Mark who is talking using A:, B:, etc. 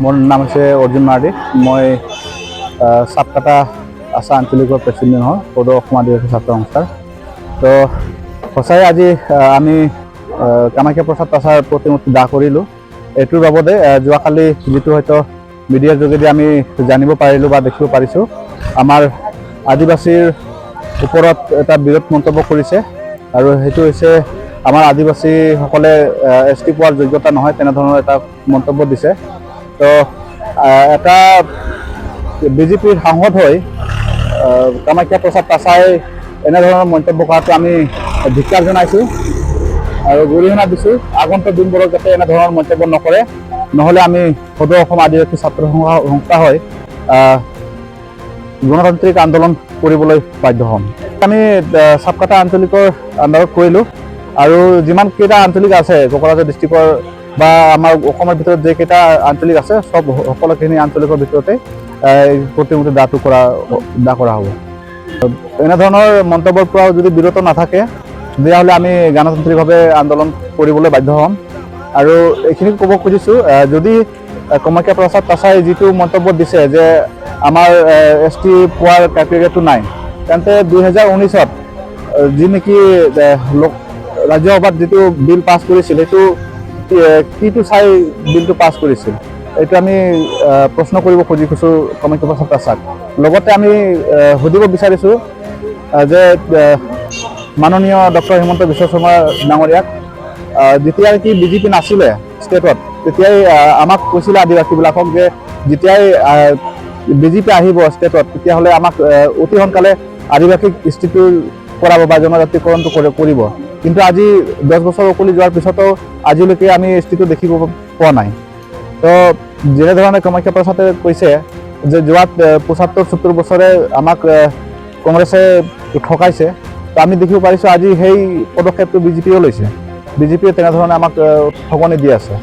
A: মোৰ নাম হৈছে অৰ্জুন মাৰ্ডি। মই সাপকাটা আশা আঞ্চলিকৰ প্ৰেচিডেণ্ট হয় সদৌ অসম আদিবাসী ছাত্ৰ সংস্থাৰ। তো সঁচাই আজি আমি কামাখ্যা প্ৰসাদ তাছাৰ প্ৰতিমূৰ্তি দাহ কৰিলোঁ। এইটোৰ বাবদে যোৱাকালি যিটো হয়তো মিডিয়াৰ যোগেদি আমি জানিব পাৰিলোঁ বা দেখিব পাৰিছোঁ, আমাৰ আদিবাসীৰ ওপৰত এটা বিৰোধ মন্তব্য কৰিছে। আৰু সেইটো হৈছে আমাৰ আদিবাসীসকলে ST পোৱাৰ যোগ্যতা নহয়, তেনেধৰণৰ এটা মন্তব্য দিছে। তো এটা বিজেপিৰ সাংসদ হৈ কামাখ্যা প্ৰসাদ তাছাই এনেধৰণৰ মন্তব্য কৰাটো আমি ধিক্কাৰ জনাইছোঁ আৰু গৰিহণা দিছোঁ। আগন্তুক দিনবোৰত যাতে এনেধৰণৰ মন্তব্য নকৰে, নহ'লে আমি সদৌ অসম আদিবাসী ছাত্ৰ সংস্থা হৈ গণতান্ত্ৰিক আন্দোলন কৰিবলৈ বাধ্য হ'ম। আমি সাপকাটা আঞ্চলিকৰ আণ্ডাৰত কৰিলোঁ আৰু যিমানকেইটা আঞ্চলিক আছে কোকৰাঝাৰ ডিষ্ট্ৰিক্টৰ বা আমাৰ অসমৰ ভিতৰত যিকেইটা আঞ্চলিক আছে সকলোখিনি আঞ্চলিকৰ ভিতৰতে প্ৰতিমূৰ্তি দাহ কৰা হ'ব। এনেধৰণৰ মন্তব্যৰ পৰাও যদি বিৰত নাথাকে, তেতিয়াহ'লে আমি গণতান্ত্ৰিকভাৱে আন্দোলন কৰিবলৈ বাধ্য হ'ম। আৰু এইখিনি ক'ব খুজিছোঁ, যদি কামাখ্যা প্ৰসাদ তাছাই যিটো মন্তব্য দিছে যে আমাৰ ST পোৱাৰ ক্ৰাইটেৰিয়াটো নাই, তেন্তে 2019-ত যি নেকি ৰাজ্যসভাত যিটো বিল পাছ কৰিছিল, সেইটো কিটো চাই বিলটো পাছ কৰিছিল, এইটো আমি প্ৰশ্ন কৰিব খুজিছোঁ কামাখ্যা প্ৰসাদ তাছাক। লগতে আমি সুধিব বিচাৰিছোঁ যে মাননীয় ডক্টৰ হিমন্ত বিশ্ব শৰ্মা ডাঙৰীয়াক, যেতিয়া নেকি বিজেপি নাছিলে ষ্টেটত, তেতিয়াই আমাক কৈছিলে আদিবাসীবিলাকক যে যেতিয়াই বিজেপি আহিব ষ্টেটত, তেতিয়াহ'লে আমাক অতি সোনকালে আদিবাসীক স্থিতি কৰাব বা জনজাতিকৰণটো কৰিব। কিন্তু আজি 10 বছৰ উকলি যোৱাৰ পিছতো আজিলৈকে আমি স্থিতি দেখিব পোৱা নাই। তো যেনেধৰণে কামাখ্যা প্ৰসাদে কৈছে যে যোৱা 75-70 বছৰে আমাক কংগ্ৰেছে ঠকাইছে, তো আমি দেখিব পাৰিছোঁ আজি সেই পদক্ষেপটো বিজেপিয়েও লৈছে। বিজেপিয়ে তেনেধৰণে আমাক ঠগনি দি আছে।